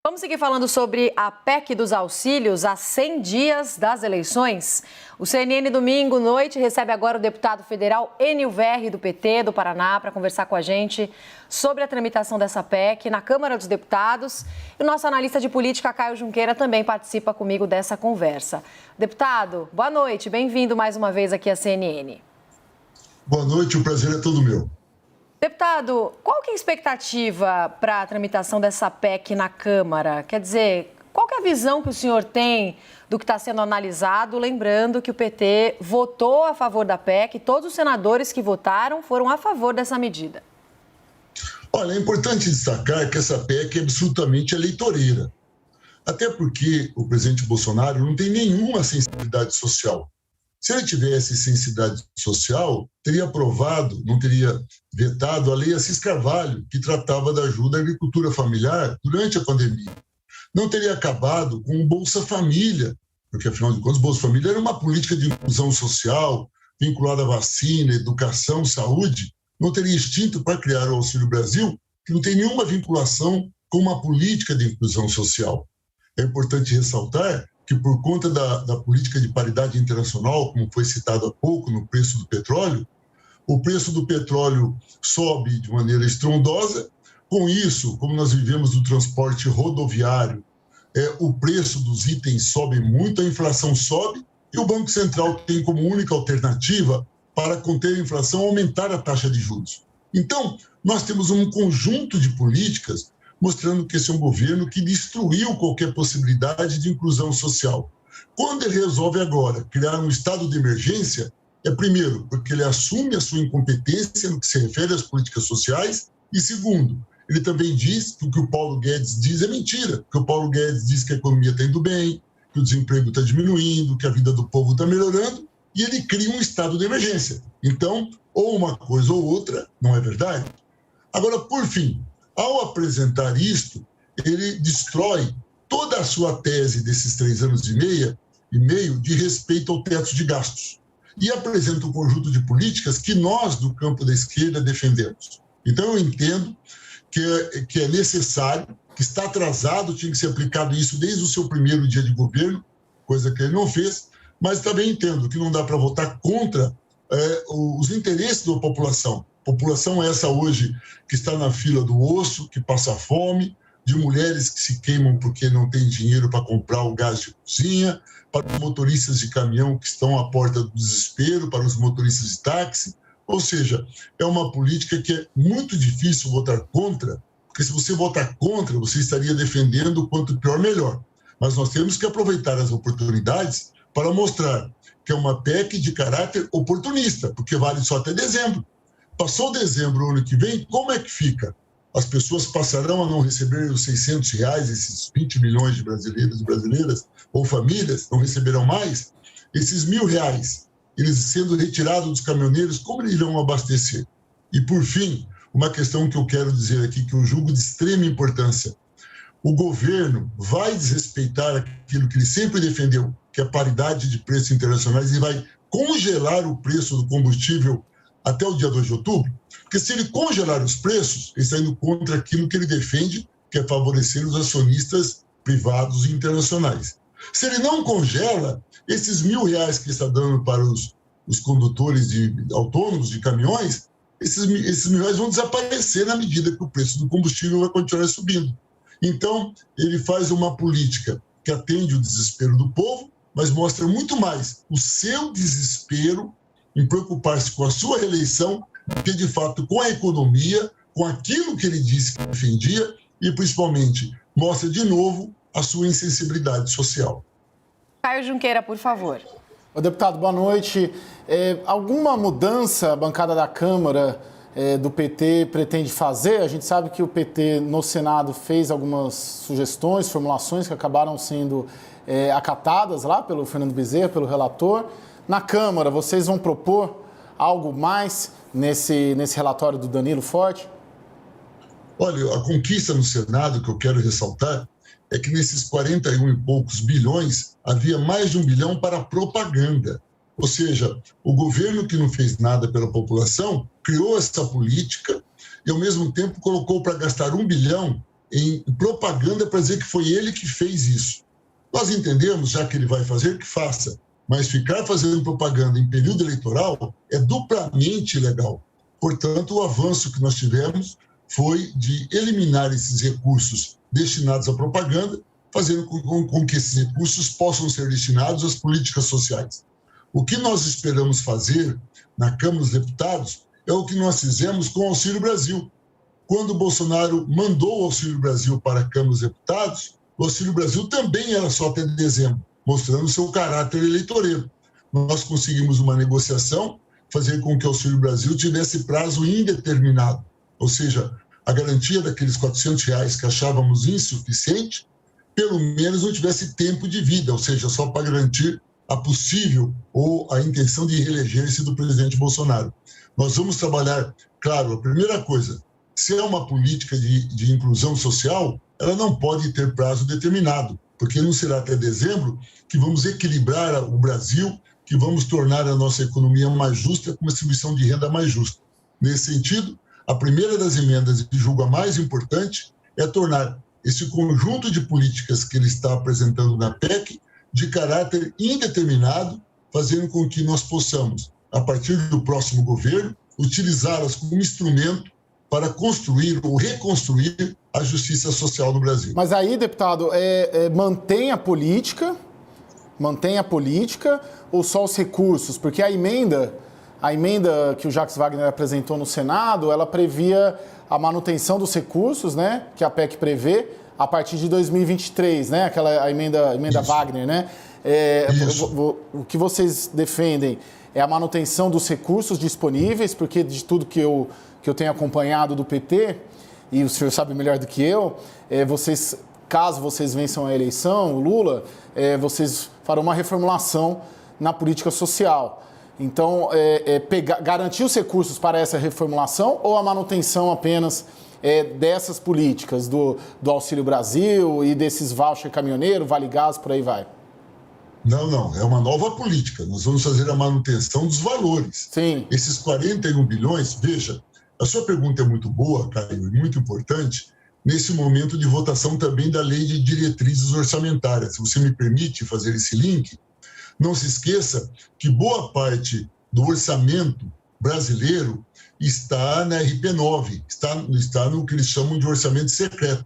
Vamos seguir falando sobre a PEC dos auxílios a 100 dias das eleições. O CNN domingo noite recebe agora o deputado federal Enio Verri, do PT do Paraná, para conversar com a gente sobre a tramitação dessa PEC na Câmara dos Deputados. E o nosso analista de política, Caio Junqueira, também participa comigo dessa conversa. Deputado, boa noite, bem-vindo mais uma vez aqui à CNN. Boa noite, o prazer é todo meu. Deputado, qual que é a expectativa para a tramitação dessa PEC na Câmara? Quer dizer, qual que é a visão que o senhor tem do que está sendo analisado? Lembrando que o PT votou a favor da PEC, todos os senadores que votaram foram a favor dessa medida. Olha, é importante destacar que essa PEC é absolutamente eleitoreira. Até porque o presidente Bolsonaro não tem nenhuma sensibilidade social. Se ele tivesse sensibilidade social, teria aprovado, não teria vetado a Lei Assis Carvalho, que tratava da ajuda à agricultura familiar durante a pandemia. Não teria acabado com o Bolsa Família, porque, afinal de contas, o Bolsa Família era uma política de inclusão social, vinculada à vacina, educação, saúde. Não teria extinto para criar o Auxílio Brasil, que não tem nenhuma vinculação com uma política de inclusão social. É importante ressaltar que, por conta da política de paridade internacional, como foi citado há pouco no preço do petróleo, o preço do petróleo sobe de maneira estrondosa. Com isso, como nós vivemos no transporte rodoviário, o preço dos itens sobe muito, a inflação sobe, e o Banco Central tem como única alternativa para conter a inflação aumentar a taxa de juros. Então, nós temos um conjunto de políticas mostrando que esse é um governo que destruiu qualquer possibilidade de inclusão social. Quando ele resolve agora criar um estado de emergência, primeiro, porque ele assume a sua incompetência no que se refere às políticas sociais, e segundo, ele também diz que o que o Paulo Guedes diz é mentira, que o Paulo Guedes diz que a economia está indo bem, que o desemprego está diminuindo, que a vida do povo está melhorando, e ele cria um estado de emergência. Então, ou uma coisa ou outra, não é verdade? Agora, por fim, ao apresentar isto, ele destrói toda a sua tese desses 3 anos e meio de respeito ao teto de gastos e apresenta um conjunto de políticas que nós, do campo da esquerda, defendemos. Então, eu entendo que é necessário, que está atrasado, tinha que ser aplicado isso desde o seu primeiro dia de governo, coisa que ele não fez, mas também entendo que não dá para votar contra os interesses da população. População essa hoje que está na fila do osso, que passa fome, de mulheres que se queimam porque não tem dinheiro para comprar o gás de cozinha, para os motoristas de caminhão que estão à porta do desespero, para os motoristas de táxi. Ou seja, é uma política que é muito difícil votar contra, porque se você votar contra, você estaria defendendo quanto pior, melhor. Mas nós temos que aproveitar as oportunidades para mostrar que é uma PEC de caráter oportunista, porque vale só até dezembro. Passou dezembro, ano que vem, como é que fica? As pessoas passarão a não receber os R$600, esses 20 milhões de brasileiros e brasileiras, ou famílias, não receberão mais? Esses R$1.000, eles sendo retirados dos caminhoneiros, como eles irão abastecer? E, por fim, uma questão que eu quero dizer aqui, que eu julgo de extrema importância. O governo vai desrespeitar aquilo que ele sempre defendeu, que é a paridade de preços internacionais, e vai congelar o preço do combustível até o dia 2 de outubro, porque se ele congelar os preços, ele está indo contra aquilo que ele defende, que é favorecer os acionistas privados e internacionais. Se ele não congela, esses R$1.000 que ele está dando para os condutores autônomos de caminhões, esses R$1.000 vão desaparecer na medida que o preço do combustível vai continuar subindo. Então, ele faz uma política que atende o desespero do povo, mas mostra muito mais o seu desespero em preocupar-se com a sua reeleição, que de fato com a economia, com aquilo que ele disse que defendia e principalmente mostra de novo a sua insensibilidade social. Caio Junqueira, por favor. Deputado, boa noite. Alguma mudança a bancada da Câmara do PT pretende fazer? A gente sabe que o PT no Senado fez algumas sugestões, formulações que acabaram sendo acatadas lá pelo Fernando Bezerra, pelo relator. Na Câmara, vocês vão propor algo mais nesse relatório do Danilo Forte? Olha, a conquista no Senado que eu quero ressaltar é que nesses 41 e poucos bilhões havia mais de 1 bilhão para propaganda. Ou seja, o governo que não fez nada pela população criou essa política e, ao mesmo tempo, colocou para gastar 1 bilhão em propaganda para dizer que foi ele que fez isso. Nós entendemos, já que ele vai fazer, que faça. Mas ficar fazendo propaganda em período eleitoral é duplamente ilegal. Portanto, o avanço que nós tivemos foi de eliminar esses recursos destinados à propaganda, fazendo com que esses recursos possam ser destinados às políticas sociais. O que nós esperamos fazer na Câmara dos Deputados é o que nós fizemos com o Auxílio Brasil. Quando o Bolsonaro mandou o Auxílio Brasil para a Câmara dos Deputados, o Auxílio Brasil também era só até dezembro, mostrando seu caráter eleitoreiro. Nós conseguimos uma negociação, fazer com que o Auxílio Brasil tivesse prazo indeterminado, ou seja, a garantia daqueles R$400 que achávamos insuficiente, pelo menos não tivesse tempo de vida, ou seja, só para garantir a possível ou a intenção de reeleger-se do presidente Bolsonaro. Nós vamos trabalhar, claro, a primeira coisa, se é uma política de inclusão social, ela não pode ter prazo determinado, porque não será até dezembro que vamos equilibrar o Brasil, que vamos tornar a nossa economia mais justa, com uma distribuição de renda mais justa. Nesse sentido, a primeira das emendas, e julgo a mais importante, é tornar esse conjunto de políticas que ele está apresentando na PEC de caráter indeterminado, fazendo com que nós possamos, a partir do próximo governo, utilizá-las como instrumento para construir ou reconstruir a justiça social no Brasil. Mas aí, deputado, mantém a política ou só os recursos? Porque a emenda que o Jacques Wagner apresentou no Senado, ela previa a manutenção dos recursos, né, que a PEC prevê, a partir de 2023, né, a emenda Wagner, né? O que vocês defendem é a manutenção dos recursos disponíveis, porque de tudo que eu tenho acompanhado do PT, e o senhor sabe melhor do que eu, caso vocês vençam a eleição, o Lula, vocês farão uma reformulação na política social. Então, garantir os recursos para essa reformulação ou a manutenção apenas dessas políticas, do Auxílio Brasil e desses voucher caminhoneiro, Vale Gás, por aí vai? Não, é uma nova política. Nós vamos fazer a manutenção dos valores. Sim. Esses 41 bilhões, veja, a sua pergunta é muito boa, Caio, e muito importante, nesse momento de votação também da Lei de Diretrizes Orçamentárias. Se você me permite fazer esse link, não se esqueça que boa parte do orçamento brasileiro está na RP9, está no que eles chamam de orçamento secreto.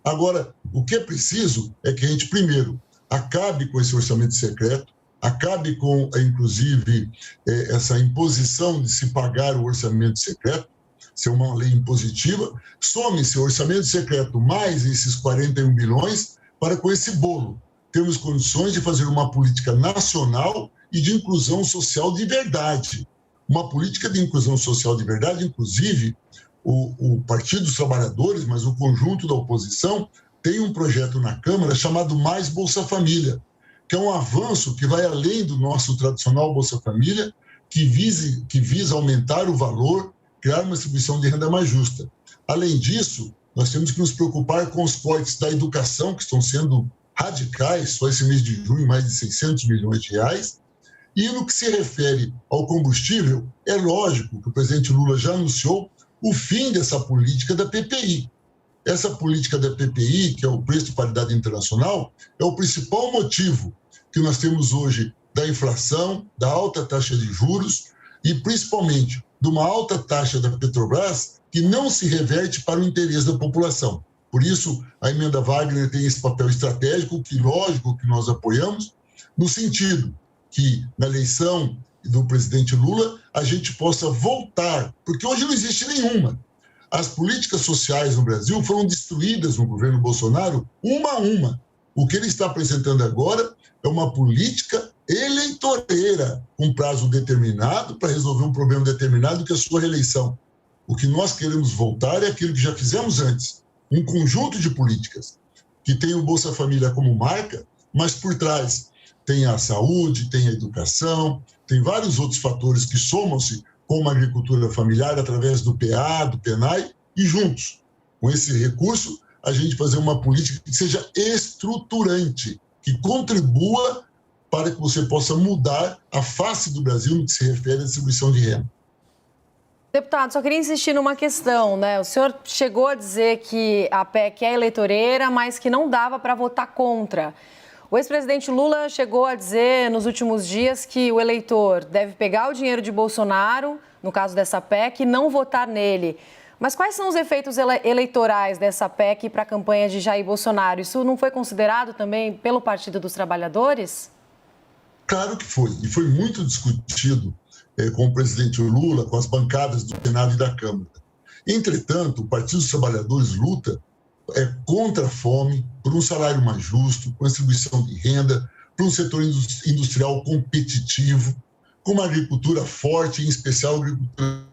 Agora, o que é preciso é que a gente, primeiro, acabe com esse orçamento secreto, acabe com, inclusive, essa imposição de se pagar o orçamento secreto, ser uma lei impositiva, some-se o orçamento secreto mais esses 41 bilhões para com esse bolo. Temos condições de fazer uma política nacional e de inclusão social de verdade. Uma política de inclusão social de verdade, inclusive, o Partido dos Trabalhadores, mas o conjunto da oposição, tem um projeto na Câmara chamado Mais Bolsa Família, que é um avanço que vai além do nosso tradicional Bolsa Família, que visa aumentar o valor, criar uma distribuição de renda mais justa. Além disso, nós temos que nos preocupar com os cortes da educação, que estão sendo radicais, só esse mês de junho, mais de 600 milhões de reais. E no que se refere ao combustível, é lógico que o presidente Lula já anunciou o fim dessa política da PPI. Essa política da PPI, que é o preço de paridade internacional, é o principal motivo que nós temos hoje da inflação, da alta taxa de juros e, principalmente, de uma alta taxa da Petrobras que não se reverte para o interesse da população. Por isso, a emenda Wagner tem esse papel estratégico, que, lógico, que nós apoiamos, no sentido que, na eleição do presidente Lula, a gente possa voltar, porque hoje não existe nenhuma. As políticas sociais no Brasil foram destruídas no governo Bolsonaro, uma a uma. O que ele está apresentando agora é uma política eleitoreira, com prazo determinado para resolver um problema determinado, que é a sua reeleição. O que nós queremos voltar é aquilo que já fizemos antes, um conjunto de políticas que tem o Bolsa Família como marca, mas por trás tem a saúde, tem a educação, tem vários outros fatores que somam-se com uma agricultura familiar através do PA, do PENAI, e juntos, com esse recurso, a gente fazer uma política que seja estruturante, que contribua para que você possa mudar a face do Brasil no que se refere à distribuição de renda. Deputado, só queria insistir numa questão, né? O senhor chegou a dizer que a PEC é eleitoreira, mas que não dava para votar contra. O ex-presidente Lula chegou a dizer nos últimos dias que o eleitor deve pegar o dinheiro de Bolsonaro, no caso dessa PEC, e não votar nele. Mas quais são os efeitos eleitorais dessa PEC para a campanha de Jair Bolsonaro? Isso não foi considerado também pelo Partido dos Trabalhadores? Claro que foi, e foi muito discutido com o presidente Lula, com as bancadas do Senado e da Câmara. Entretanto, o Partido dos Trabalhadores luta contra a fome, por um salário mais justo, com a distribuição de renda, por um setor industrial competitivo, com uma agricultura forte, em especial a agricultura.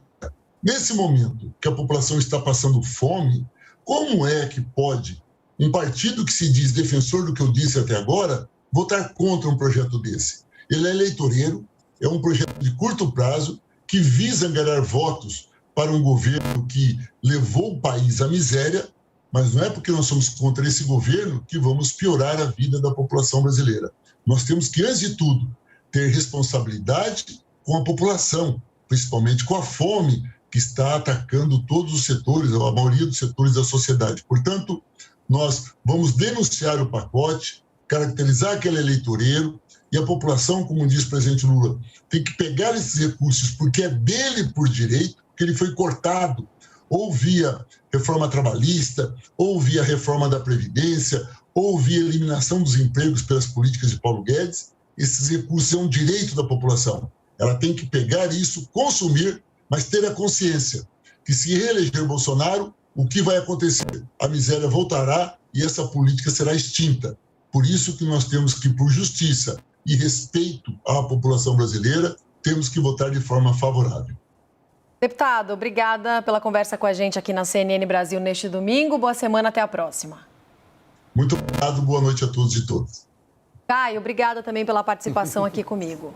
Nesse momento que a população está passando fome, como é que pode um partido que se diz defensor do que eu disse até agora votar contra um projeto desse? Ele é eleitoreiro, é um projeto de curto prazo que visa angariar votos para um governo que levou o país à miséria, mas não é porque nós somos contra esse governo que vamos piorar a vida da população brasileira. Nós temos que, antes de tudo, ter responsabilidade com a população, principalmente com a fome que está atacando todos os setores, a maioria dos setores da sociedade. Portanto, nós vamos denunciar o pacote, caracterizar aquele eleitoreiro, e a população, como diz o presidente Lula, tem que pegar esses recursos porque é dele por direito, que ele foi cortado, ou via reforma trabalhista, ou via reforma da Previdência, ou via eliminação dos empregos pelas políticas de Paulo Guedes. Esses recursos são um direito da população. Ela tem que pegar isso, consumir, mas ter a consciência que se reeleger Bolsonaro, o que vai acontecer? A miséria voltará e essa política será extinta. Por isso que nós temos que, por justiça e respeito à população brasileira, temos que votar de forma favorável. Deputado, obrigada pela conversa com a gente aqui na CNN Brasil neste domingo. Boa semana, até a próxima. Muito obrigado, boa noite a todos e todas. Caio, obrigada também pela participação aqui comigo.